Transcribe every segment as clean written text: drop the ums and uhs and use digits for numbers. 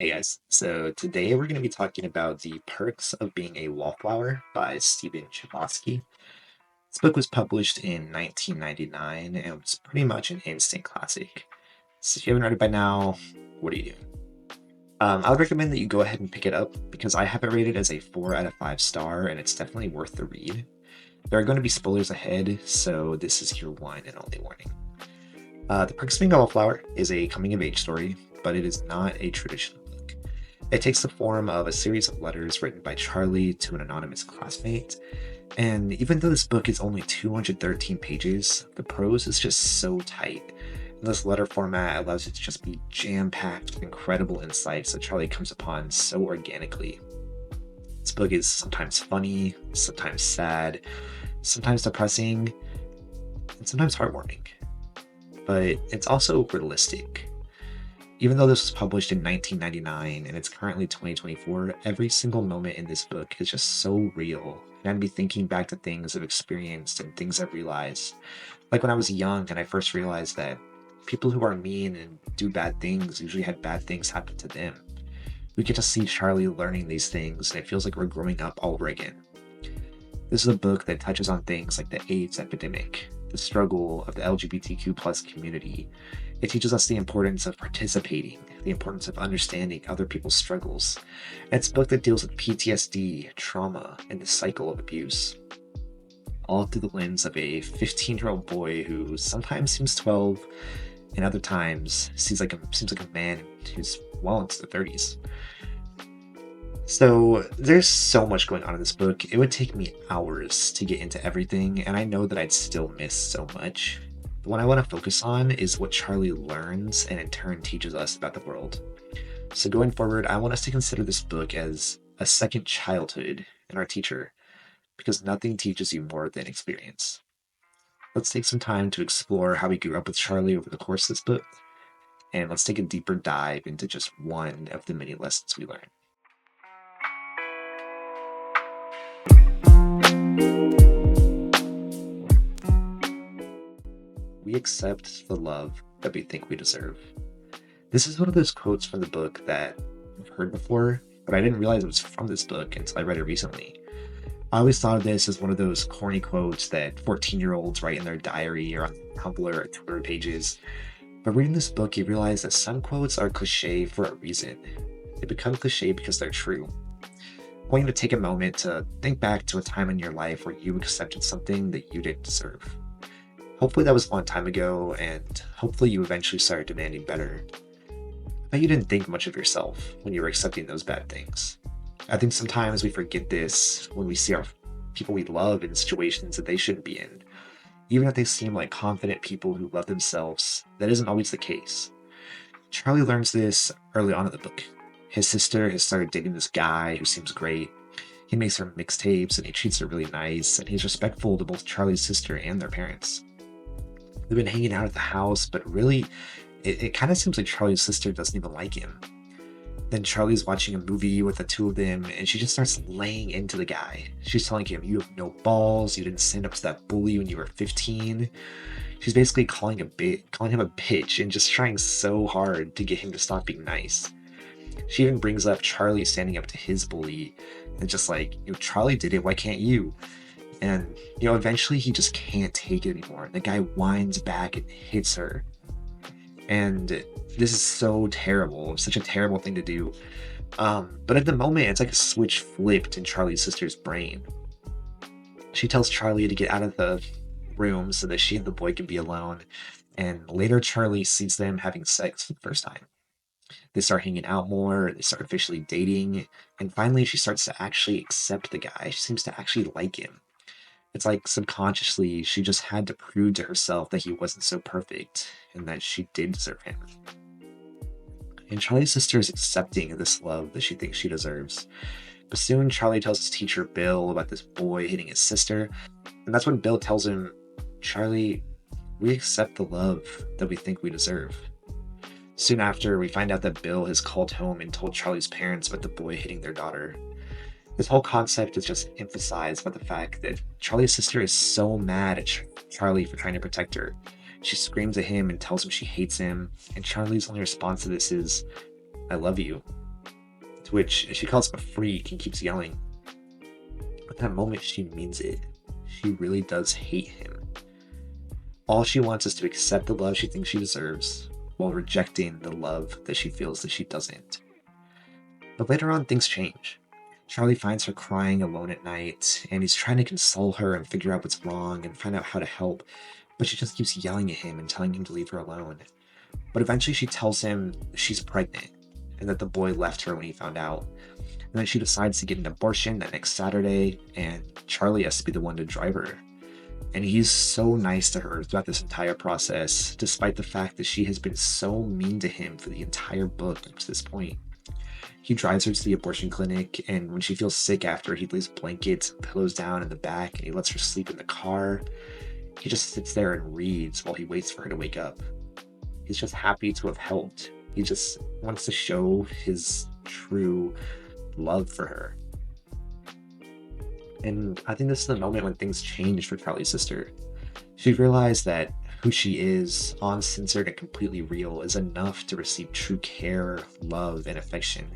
Hey guys, so today we're going to be talking about The Perks of Being a Wallflower by Stephen Chbosky. This book was published in 1999 and was pretty much an instant classic. So if you haven't read it by now, what are you doing? I would recommend that you go ahead and pick it up because I have it rated as a 4 out of 5 star and it's definitely worth the read. There are going to be spoilers ahead, so this is your one and only warning. The Perks of Being a Wallflower is a coming of age story, but it is not a traditional book. It takes the form of a series of letters written by Charlie to an anonymous classmate, and even though this book is only 213 pages, the prose is just so tight. And this letter format allows it to just be jam-packed with incredible insights that Charlie comes upon so organically. This book is sometimes funny, sometimes sad, sometimes depressing, and sometimes heartwarming. But it's also realistic. Even though this was published in 1999 and it's currently 2024, every single moment in this book is just so real. And I'd be thinking back to things I've experienced and things I've realized. Like when I was young and I first realized that people who are mean and do bad things usually had bad things happen to them. We get to see Charlie learning these things, and it feels like we're growing up all over again. This is a book that touches on things like the AIDS epidemic, the struggle of the LGBTQ plus community. It teaches us the importance of participating, the importance of understanding other people's struggles. And it's a book that deals with PTSD, trauma, and the cycle of abuse, all through the lens of a 15-year-old boy who sometimes seems 12 and other times seems like a man who's well into the 30s. So there's so much going on in this book. It would take me hours to get into everything, and I know that I'd still miss so much. But what I want to focus on is what Charlie learns and in turn teaches us about the world. So going forward, I want us to consider this book as a second childhood in our teacher, because nothing teaches you more than experience. Let's take some time to explore how we grew up with Charlie over the course of this book, and let's take a deeper dive into just one of the many lessons we learn. We accept the love that we think we deserve. This is one of those quotes from the book that I've heard before, but I didn't realize it was from this book until I read it recently. I always thought of this as one of those corny quotes that 14-year-olds write in their diary or on Tumblr or Twitter pages. But reading this book, you realize that some quotes are cliche for a reason. They become cliche because they're true. I want you to take a moment to think back to a time in your life where you accepted something that you didn't deserve. Hopefully that was a long time ago, and hopefully you eventually started demanding better. But you didn't think much of yourself when you were accepting those bad things. I think sometimes we forget this when we see our people we love in situations that they shouldn't be in. Even if they seem like confident people who love themselves, that isn't always the case. Charlie learns this early on in the book. His sister has started dating this guy who seems great. He makes her mixtapes and he treats her really nice, and he's respectful to both Charlie's sister and their parents. They've been hanging out at the house, but really, it kind of seems like Charlie's sister doesn't even like him. Then Charlie's watching a movie with the two of them, and she just starts laying into the guy. She's telling him, "You have no balls. You didn't stand up to that bully when you were 15." She's basically calling him a bitch, and just trying so hard to get him to stop being nice. She even brings up Charlie standing up to his bully, and just like, Charlie did it. Why can't you? And eventually he just can't take it anymore. The guy whines back and hits her. And this is so terrible, such a terrible thing to do. But at the moment, it's like a switch flipped in Charlie's sister's brain. She tells Charlie to get out of the room so that she and the boy can be alone. And later, Charlie sees them having sex for the first time. They start hanging out more, they start officially dating, and finally, she starts to actually accept the guy. She seems to actually like him. It's like subconsciously, she just had to prove to herself that he wasn't so perfect and that she did deserve him. And Charlie's sister is accepting this love that she thinks she deserves. But soon, Charlie tells his teacher, Bill, about this boy hitting his sister. And that's when Bill tells him, "Charlie, we accept the love that we think we deserve." Soon after, we find out that Bill has called home and told Charlie's parents about the boy hitting their daughter. This whole concept is just emphasized by the fact that Charlie's sister is so mad at Charlie for trying to protect her. She screams at him and tells him she hates him, and Charlie's only response to this is, "I love you." to which she calls him a freak and keeps yelling. But that moment, she means it. She really does hate him. All she wants is to accept the love she thinks she deserves, while rejecting the love that she feels that she doesn't. But later on, things change. Charlie finds her crying alone at night, and he's trying to console her and figure out what's wrong and find out how to help, but she just keeps yelling at him and telling him to leave her alone. But eventually she tells him she's pregnant, and that the boy left her when he found out. And then she decides to get an abortion that next Saturday, and Charlie has to be the one to drive her. And he's so nice to her throughout this entire process, despite the fact that she has been so mean to him for the entire book up to this point. He drives her to the abortion clinic, and when she feels sick after, he lays blankets and pillows down in the back, and he lets her sleep in the car. He just sits there and reads while he waits for her to wake up. He's just happy to have helped. He just wants to show his true love for her. And I think this is the moment when things change for Charlie's sister. She realized that who she is, uncensored and completely real, is enough to receive true care, love, and affection.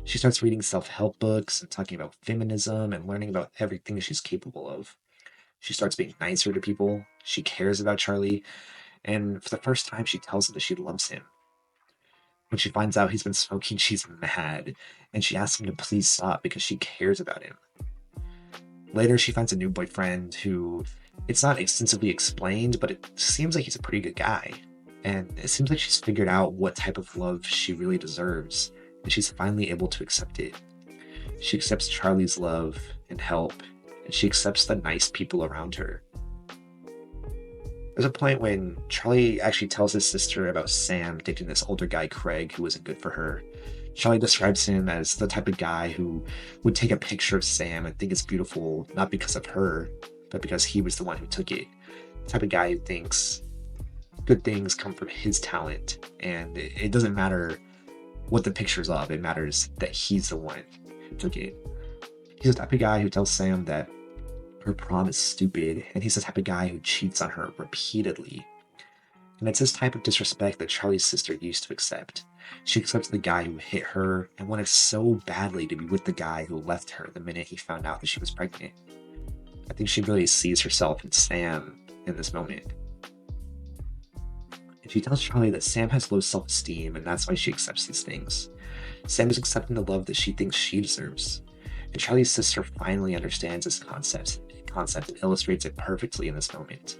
She starts reading self-help books and talking about feminism and learning about everything she's capable of. She starts being nicer to people. She cares about Charlie. And for the first time, she tells him that she loves him. When she finds out he's been smoking, she's mad. And she asks him to please stop because she cares about him. Later, she finds a new boyfriend who, it's not extensively explained, but it seems like he's a pretty good guy. And it seems like she's figured out what type of love she really deserves. And she's finally able to accept it. She accepts Charlie's love and help, and she accepts the nice people around her. There's a point when Charlie actually tells his sister about Sam dating this older guy, Craig, who isn't good for her. Charlie describes him as the type of guy who would take a picture of Sam and think it's beautiful, not because of her, but because he was the one who took it. The type of guy who thinks good things come from his talent, and it doesn't matter what the picture's of, it matters that he's the one who took it. He's the type of guy who tells Sam that her prom is stupid, and he's the type of guy who cheats on her repeatedly. And it's this type of disrespect that Charlie's sister used to accept. She accepts the guy who hit her and wanted so badly to be with the guy who left her the minute he found out that she was pregnant. I think she really sees herself in Sam in this moment. And she tells Charlie that Sam has low self-esteem, and that's why she accepts these things. Sam is accepting the love that she thinks she deserves. And Charlie's sister finally understands this concept and illustrates it perfectly in this moment.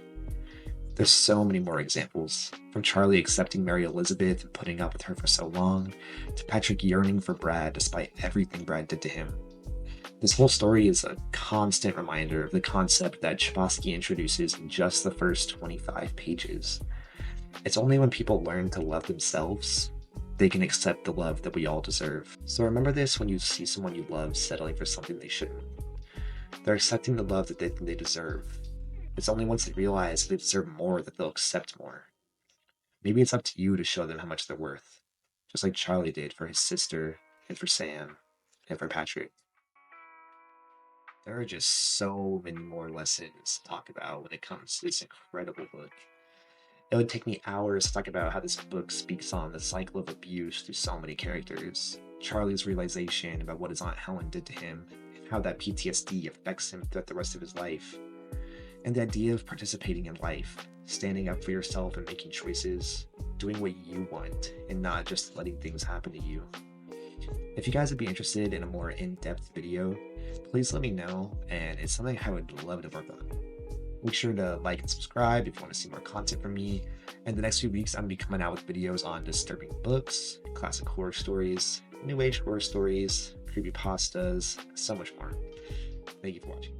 There's so many more examples, from Charlie accepting Mary Elizabeth and putting up with her for so long, to Patrick yearning for Brad despite everything Brad did to him. This whole story is a constant reminder of the concept that Chbosky introduces in just the first 25 pages. It's only when people learn to love themselves, they can accept the love that we all deserve. So remember this when you see someone you love settling for something they shouldn't. They're accepting the love that they think they deserve. It's only once they realize they deserve more that they'll accept more. Maybe it's up to you to show them how much they're worth, just like Charlie did for his sister, and for Sam, and for Patrick. There are just so many more lessons to talk about when it comes to this incredible book. It would take me hours to talk about how this book speaks on the cycle of abuse through so many characters, Charlie's realization about what his Aunt Helen did to him, and how that PTSD affects him throughout the rest of his life, and the idea of participating in life, standing up for yourself and making choices, doing what you want, and not just letting things happen to you. If you guys would be interested in a more in-depth video, please let me know, and it's something I would love to work on. Make sure to like and subscribe if you want to see more content from me. And the next few weeks, I'm going to be coming out with videos on disturbing books, classic horror stories, new age horror stories, creepypastas, so much more. Thank you for watching.